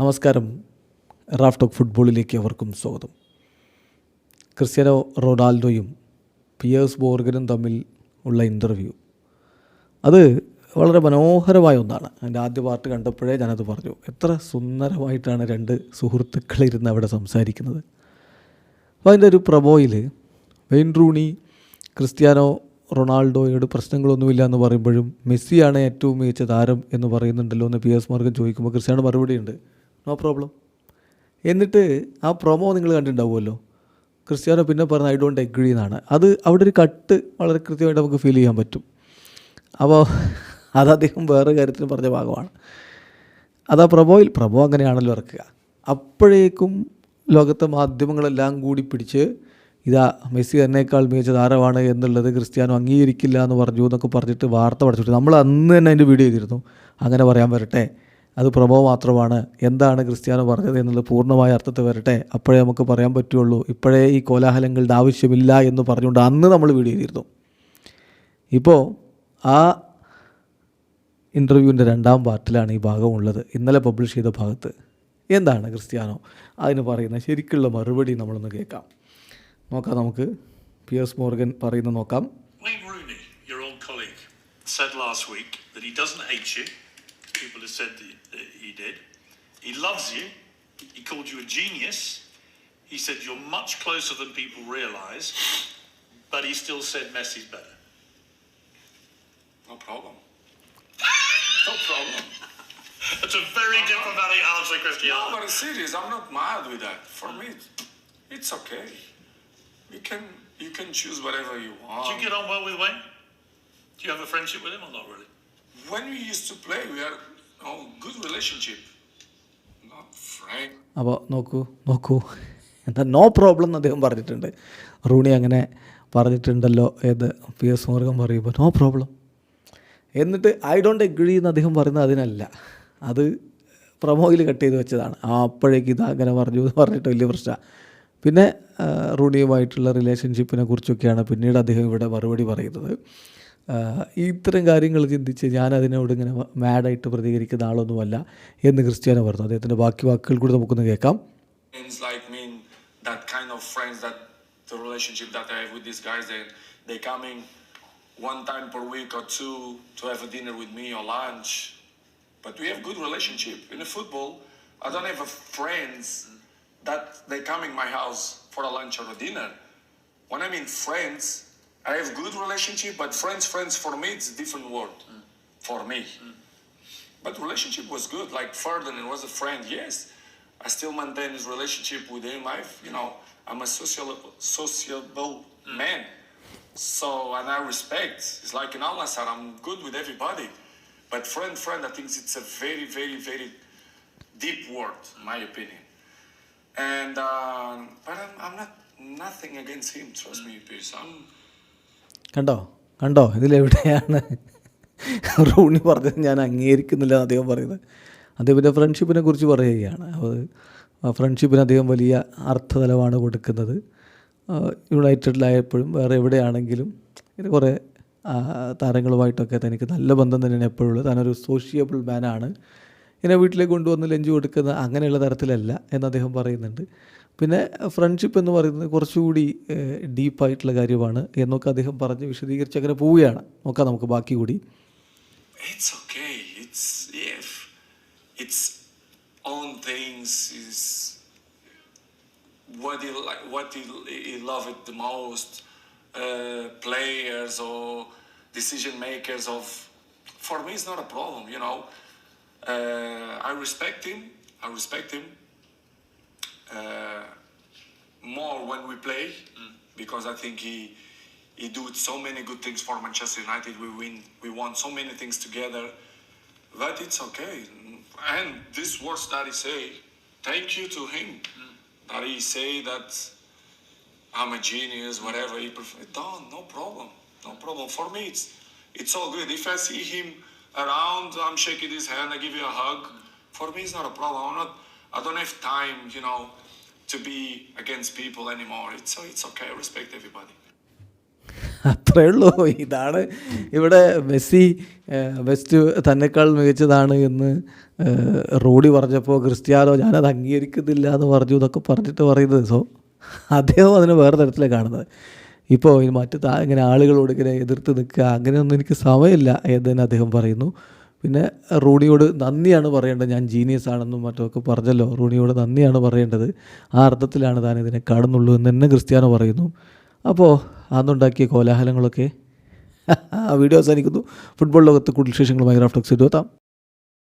നമസ്കാരം. Raf talk ഫുട്ബോളിലേക്ക് അവർക്കും സ്വാഗതം. ക്രിസ്ത്യാനോ റൊണാൾഡോയും പിയേഴ്സ് മോർഗനും തമ്മിൽ ഉള്ള ഇൻ്റർവ്യൂ അത് വളരെ മനോഹരമായ ഒന്നാണ്. അതിൻ്റെ ആദ്യ പാർട്ട് കണ്ടപ്പോഴേ ഞാനത് പറഞ്ഞു. എത്ര സുന്ദരമായിട്ടാണ് രണ്ട് സുഹൃത്തുക്കളിരുന്ന് അവിടെ സംസാരിക്കുന്നത്. അപ്പോൾ അതിൻ്റെ ഒരു പ്രൊമോയിൽ വെയിൻ റൂണി ക്രിസ്ത്യാനോ റൊണാൾഡോയോട് പ്രശ്നങ്ങളൊന്നുമില്ല എന്ന് പറയുമ്പോഴും മെസ്സിയാണ് ഏറ്റവും മികച്ച താരം എന്ന് പറയുന്നുണ്ടല്ലോ എന്ന് പിയേഴ്സ് മോർഗൻ ചോദിക്കുമ്പോൾ ക്രിസ്ത്യാനോ മറുപടിയുണ്ട്, നോ പ്രോബ്ലം. എന്നിട്ട് ആ പ്രൊമോ നിങ്ങൾ കണ്ടിട്ടുണ്ടാവുമല്ലോ. ക്രിസ്ത്യാനോ പിന്നെ പറഞ്ഞ ഐ ഡോണ്ട് എഗ്രി എന്നാണ്. അത് അവിടെ ഒരു കട്ട് വളരെ കൃത്യമായിട്ട് നമുക്ക് ഫീൽ ചെയ്യാൻ പറ്റും. അപ്പോൾ അത് അദ്ദേഹം വേറെ കാര്യത്തിന് പറഞ്ഞ ഭാഗമാണ്. അത് ആ പ്രൊമോ അങ്ങനെയാണല്ലോ ഇറക്കുക. അപ്പോഴേക്കും ലോകത്തെ മാധ്യമങ്ങളെല്ലാം കൂടി പിടിച്ച് ഇതാ മെസ്സി എന്നേക്കാൾ മികച്ച താരമാണ് എന്നുള്ളത് ക്രിസ്ത്യാനോ അംഗീകരിക്കില്ല എന്ന് പറഞ്ഞു എന്നൊക്കെ പറഞ്ഞിട്ട് വാർത്ത പഠിച്ചിട്ട് നമ്മൾ അന്ന് തന്നെ അതിൻ്റെ വീഡിയോ ചെയ്തിരുന്നു. അങ്ങനെ പറയാൻ വരട്ടെ, അത് പ്രൊമോ മാത്രമാണ്, എന്താണ് ക്രിസ്ത്യാനോ പറഞ്ഞത് എന്നുള്ളത് പൂർണ്ണമായ അർത്ഥത്തിൽ വരട്ടെ, അപ്പോഴേ നമുക്ക് പറയാൻ പറ്റുള്ളൂ, ഇപ്പോഴേ ഈ കോലാഹലങ്ങളുടെ ആവശ്യമില്ല എന്ന് പറഞ്ഞുകൊണ്ട് അന്ന് നമ്മൾ വീഡിയോ ചെയ്തിരുന്നു. ഇപ്പോൾ ആ ഇൻ്റർവ്യൂവിൻ്റെ രണ്ടാം പാർട്ടിലാണ് ഈ ഭാഗമുള്ളത്. ഇന്നലെ പബ്ലിഷ് ചെയ്ത ഭാഗത്ത് എന്താണ് ക്രിസ്ത്യാനോ അതിന് പറയുന്ന ശരിക്കുള്ള മറുപടി നമ്മളൊന്ന് കേൾക്കാം. നോക്കാം, നമുക്ക് പിയേഴ്സ് മോർഗൻ പറയുന്നത് നോക്കാം. Wayne Rooney, your old colleague, said last week that he doesn't hate you. People have said that he did. He loves you. He called you a genius. He said you're much closer than people realise. But he still said Messi's better. No problem. No problem. That's a very diplomatic answer, Cristiano. No, but it's serious. I'm not mad with that. For me, it's okay. You can choose whatever you want. Do you get on well with Wayne? Do you have a friendship with him or not really? When we used to play, we had good relationship. Not friend. അപ്പോൾ നോക്കൂ എന്താ no problem എന്ന് അദ്ദേഹം പറഞ്ഞിട്ടുണ്ട്. Rooney അങ്ങനെ പറഞ്ഞിട്ടുണ്ടല്ലോ എന്ന് Pierce Morgan പറയുമ്പോൾ നോ പ്രോബ്ലം. എന്നിട്ട് ഐ ഡോണ്ട് എഗ്രി എന്ന് അദ്ദേഹം പറയുന്നത് അതിനല്ല, അത് പ്രൊമോയിൽ കട്ട് ചെയ്ത് വെച്ചതാണ്. അപ്പോഴേക്ക് ഇത് അങ്ങനെ പറഞ്ഞു എന്ന് പറഞ്ഞിട്ട് വലിയ പ്രശ്നമാണ്. പിന്നെ റൂണിയുമായിട്ടുള്ള റിലേഷൻഷിപ്പിനെ കുറിച്ചൊക്കെയാണ് പിന്നീട് അദ്ദേഹം ഇവിടെ മറുപടി പറയുന്നത്. ഇത്തരം കാര്യങ്ങൾ ചിന്തിച്ച് ഞാനതിനോട് ഇങ്ങനെ മാഡായിട്ട് പ്രതികരിക്കുന്ന ആളൊന്നുമല്ല എന്ന് ക്രിസ്ത്യാനോ പറഞ്ഞു. അദ്ദേഹത്തിൻ്റെ ബാക്കി വാക്കുകൾ കൂടി നമുക്കൊന്ന് കേൾക്കാം. Like me, that kind of friends, that the relationship that I have with these guys, they coming one time per week or two to have a dinner with me or lunch. But we have good relationship. In the football, I don't have friends that they come in my house for a lunch or a dinner. When I mean friends, I have good relationship, but friends for me, it's a different word for me. But relationship was good. Like Ferdinand was a friend, yes. I still maintain his relationship with him. I'm a sociable man. So, and I respect. It's like in Al-Nassr, I'm good with everybody. But friend, I think it's a very, very, very deep word, in my opinion. And, but I'm not nothing against him, trust me, please. കണ്ടോ ഇതിലെവിടെയാണ് Rooney പറഞ്ഞത് ഞാൻ അംഗീകരിക്കുന്നില്ല അദ്ദേഹം പറയുന്നത്. അദ്ദേഹത്തിൻ്റെ ഫ്രണ്ട്ഷിപ്പിനെ കുറിച്ച് പറയുകയാണ്. അത് ഫ്രണ്ട്ഷിപ്പിന് അദ്ദേഹം വലിയ അർത്ഥതലമാണ് കൊടുക്കുന്നത്. യുണൈറ്റഡിലായപ്പോഴും വേറെ എവിടെയാണെങ്കിലും ഇത് കുറേ താരങ്ങളുമായിട്ടൊക്കെ തനിക്ക് നല്ല ബന്ധം തന്നെയാണ് എപ്പോഴുള്ളത്. താനൊരു സോഷ്യബിൾ മാനാണ്. ഇങ്ങനെ വീട്ടിലേക്ക് കൊണ്ടുവന്ന് ലഞ്ച് കൊടുക്കുന്ന അങ്ങനെയുള്ള തരത്തിലല്ല എന്ന് അദ്ദേഹം പറയുന്നുണ്ട്. പിന്നെ ഫ്രണ്ട്ഷിപ്പ് എന്ന് പറയുന്നത് കുറച്ചുകൂടി ഡീപ്പായിട്ടുള്ള കാര്യമാണ് എന്നൊക്കെ അദ്ദേഹം പറഞ്ഞ് വിശദീകരിച്ച് അങ്ങനെ പോവുകയാണ്. നോക്കാം നമുക്ക് ബാക്കി കൂടി. It's okay. It's own things. Is what he love it the most. Players or decision makers of. For me, it's not a problem. I respect him. More when we play, because I think he do so many good things for Manchester United. We won so many things together, but it's okay. And this words that he say, thank you to him, that he say that I'm a genius, whatever he prefer. No problem. For me, it's all good. If I see him around, I'm shaking his hand, I give you a hug. For me, it's not a problem. I don't have time, to be against people anymore. It's okay. I respect everybody. അത്രയേ ഉള്ളൂ. ഇതാണ് ഇവിടെ Messi best തന്നെക്കാൾ മികച്ചതാണ് എന്ന് റോഡി പറഞ്ഞപ്പോൾ Cristiano ഞാനത് അംഗീകരിക്കുന്നില്ല എന്ന് പറഞ്ഞു എന്നൊക്കെ പറഞ്ഞിട്ട് പറയുന്നത്. സോ അദ്ദേഹം അതിനെ വേറെ തരത്തിലാണ് കാണുന്നത്. ഇപ്പോൾ മറ്റ് ഇങ്ങനെ ആളുകളോട് ഇങ്ങനെ എതിർത്ത് നിൽക്കുക അങ്ങനെയൊന്നും എനിക്ക് സമയമില്ല എന്ന് അദ്ദേഹം പറയുന്നു. പിന്നെ റൂണിയോട് നന്ദിയാണ് പറയേണ്ടത്, ഞാൻ ജീനിയസ് ആണെന്നും മറ്റൊക്കെ പറഞ്ഞല്ലോ. റൂണിയോട് നന്ദിയാണ് പറയേണ്ടത്, ആ അർത്ഥത്തിലാണ് താൻ ഇതിനെ കാണുന്നുള്ളൂ എന്ന് തന്നെ ക്രിസ്ത്യാനോ പറയുന്നു. അപ്പോൾ അന്നുണ്ടാക്കിയ കോലാഹലങ്ങളൊക്കെ ആ വീഡിയോ അവസാനിക്കുന്നു. ഫുട്ബോൾ ലോകത്ത് കൂടുതൽ വിശേഷങ്ങളുമായി റാഫ് ടോക്സ് എത്താം.